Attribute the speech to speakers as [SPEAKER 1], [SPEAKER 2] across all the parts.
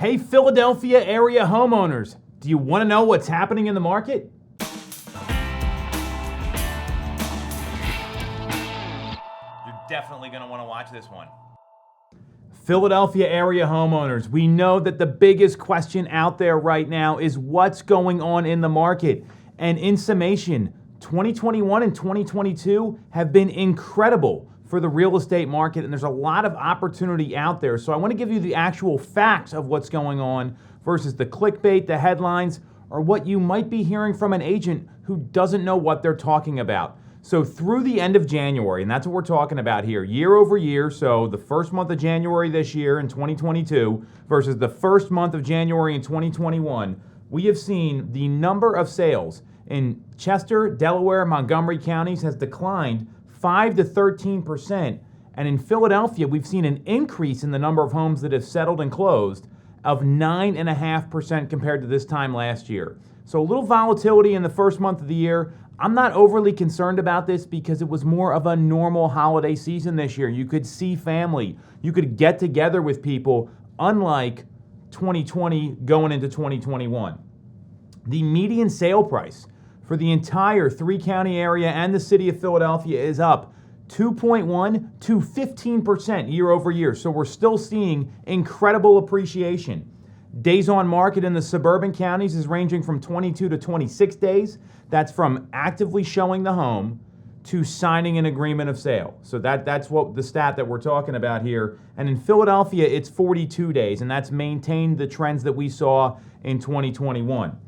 [SPEAKER 1] Hey, Philadelphia area homeowners, do you want to know what's happening in the market?
[SPEAKER 2] You're definitely going to want to watch this one.
[SPEAKER 1] Philadelphia area homeowners, we know that the biggest question out there right now is what's going on in the market. And in summation, 2021 and 2022 have been incredible for the real estate market, and there's a lot of opportunity out there. So I want to give you the actual facts of what's going on versus the clickbait, the headlines, or what you might be hearing from an agent who doesn't know what they're talking about. So through the end of January, and that's what we're talking about here, year over year, so the first month of January this year in 2022 versus the first month of January in 2021, we have seen the number of sales in Chester, Delaware, Montgomery counties has declined 5 to 13%. And in Philadelphia, we've seen an increase in the number of homes that have settled and closed of 9.5% compared to this time last year. So a little volatility in the first month of the year. I'm not overly concerned about this because it was more of a normal holiday season this year. You could see family. You could get together with people, unlike 2020 going into 2021. The median sale price for the entire three-county area and the city of Philadelphia is up 2.1 to 15% year over year. So we're still seeing incredible appreciation. Days on market in the suburban counties is ranging from 22 to 26 days. That's from actively showing the home to signing an agreement of sale. So that's what the stat that we're talking about here. And in Philadelphia, it's 42 days, and that's maintained the trends that we saw in 2021.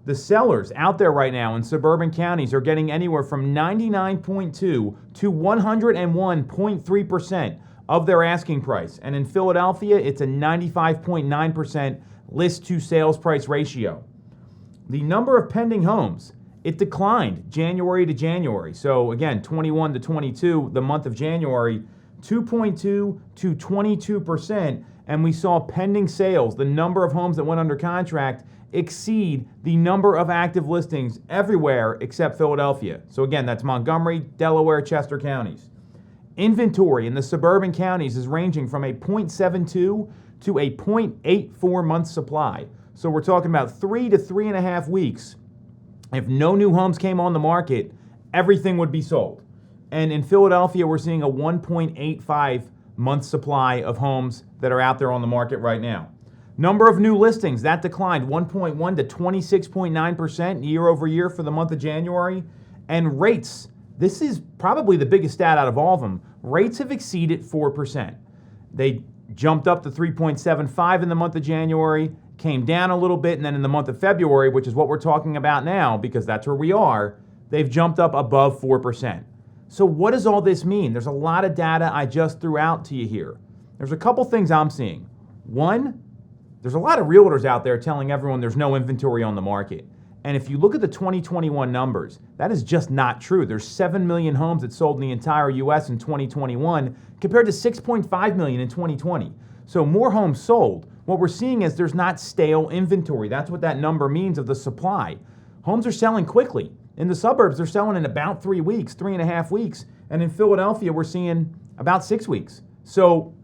[SPEAKER 1] The sellers out there right now in suburban counties are getting anywhere from 99.2 to 101.3% of their asking price. And in Philadelphia, it's a 95.9% list to sales price ratio. The number of pending homes, it declined January to January. So again, 21 to 22, the month of January, 2.2 to 22%. And we saw pending sales, the number of homes that went under contract, exceed the number of active listings everywhere except Philadelphia. So again, that's Montgomery, Delaware, Chester counties. Inventory in the suburban counties is ranging from a 0.72 to a 0.84 month supply. So we're talking about 3 to 3.5 weeks. If no new homes came on the market, everything would be sold. And in Philadelphia, we're seeing a 1.85 month supply of homes that are out there on the market right now. Number of new listings, that declined 1.1 to 26.9% year over year for the month of January. And rates, this is probably the biggest stat out of all of them. Rates have exceeded 4%. They jumped up to 3.75 in the month of January, came down a little bit, and then in the month of February, which is what we're talking about now because that's where we are, they've jumped up above 4%. So what does all this mean? There's a lot of data I just threw out to you here. There's a couple things I'm seeing. One, there's a lot of realtors out there telling everyone there's no inventory on the market. And if you look at the 2021 numbers, that is just not true. There's 7 million homes that sold in the entire U.S. in 2021 compared to 6.5 million in 2020. So more homes sold. What we're seeing is there's not stale inventory. That's what that number means of the supply. Homes are selling quickly. In the suburbs, they're selling in about 3 weeks, 3.5 weeks. And in Philadelphia, we're seeing about 6 weeks. So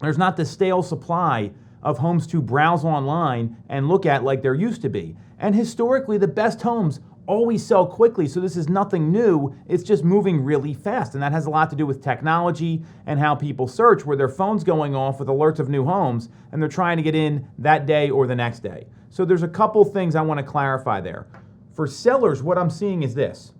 [SPEAKER 1] there's not the stale supply of homes to browse online and look at like there used to be. And historically, the best homes always sell quickly, so this is nothing new. It's just moving really fast, and that has a lot to do with technology and how people search, where their phone's going off with alerts of new homes, and they're trying to get in that day or the next day. So there's a couple things I want to clarify there. For sellers, what I'm seeing is this.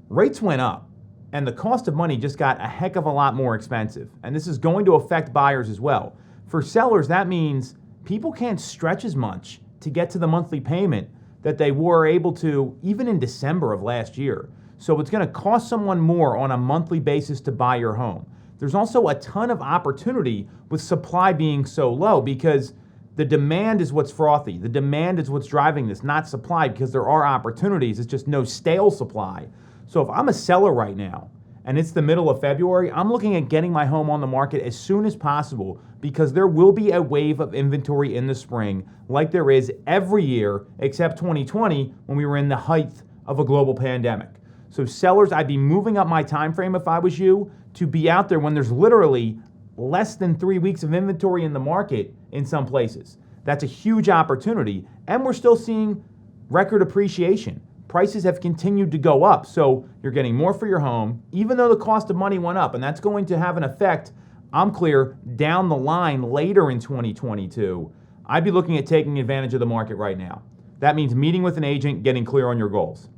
[SPEAKER 1] Rates went up, and the cost of money just got a heck of a lot more expensive, and this is going to affect buyers as well. For sellers, that means people can't stretch as much to get to the monthly payment that they were able to even in December of last year. So it's going to cost someone more on a monthly basis to buy your home. There's also a ton of opportunity with supply being so low because the demand is what's frothy. The demand is what's driving this, not supply, because there are opportunities. It's just no stale supply. So if I'm a seller right now and it's the middle of February, I'm looking at getting my home on the market as soon as possible because there will be a wave of inventory in the spring like there is every year except 2020 when we were in the height of a global pandemic. So sellers, I'd be moving up my time frame if I was you to be out there when there's literally less than 3 weeks of inventory in the market in some places. That's a huge opportunity, and we're still seeing record appreciation. Prices have continued to go up, so you're getting more for your home, even though the cost of money went up, and that's going to have an effect, I'm clear, down the line later in 2022. I'd be looking at taking advantage of the market right now. That means meeting with an agent, getting clear on your goals.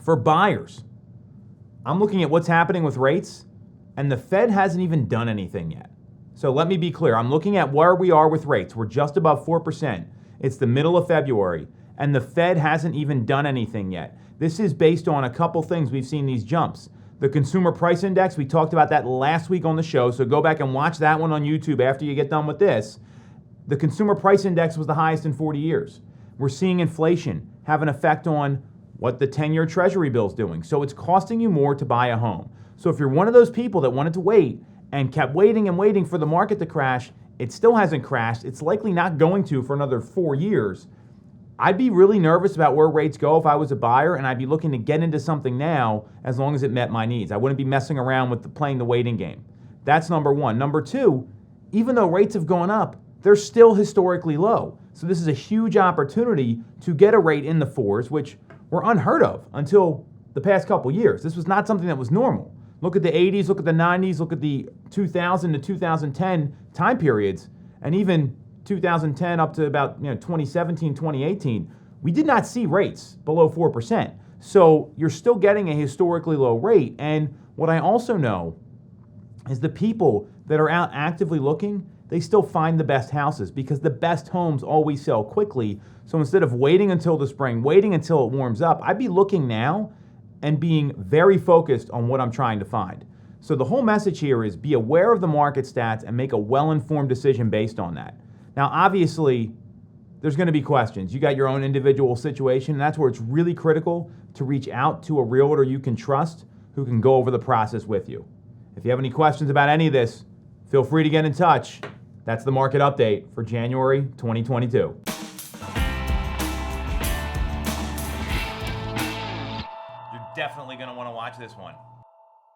[SPEAKER 1] For buyers, I'm looking at what's happening with rates, and the Fed hasn't even done anything yet. So let me be clear. I'm looking at where we are with rates. We're just above 4%. It's the middle of February, and the Fed hasn't even done anything yet. This is based on a couple things we've seen these jumps. The Consumer Price Index, we talked about that last week on the show, so go back and watch that one on YouTube after you get done with this. The Consumer Price Index was the highest in 40 years. We're seeing inflation have an effect on what the 10-year Treasury bill is doing. So it's costing you more to buy a home. So if you're one of those people that wanted to wait and kept waiting and waiting for the market to crash, it still hasn't crashed. It's likely not going to for another 4 years. I'd be really nervous about where rates go if I was a buyer, and I'd be looking to get into something now as long as it met my needs. I wouldn't be messing around with playing the waiting game. That's number one. Number two, even though rates have gone up, they're still historically low. So this is a huge opportunity to get a rate in the 4s, which were unheard of until the past couple years. This was not something that was normal. Look at the 80s, look at the 90s, look at the 2000 to 2010 time periods, and even 2010 up to about 2017, 2018, we did not see rates below 4%. So you're still getting a historically low rate. And what I also know is the people that are out actively looking, they still find the best houses because the best homes always sell quickly. So instead of waiting until the spring, waiting until it warms up, I'd be looking now and being very focused on what I'm trying to find. So the whole message here is be aware of the market stats and make a well-informed decision based on that. Now, obviously, there's going to be questions. You got your own individual situation, and that's where it's really critical to reach out to a realtor you can trust who can go over the process with you. If you have any questions about any of this, feel free to get in touch. That's the market update for January 2022.
[SPEAKER 2] You're definitely going to want to watch this one.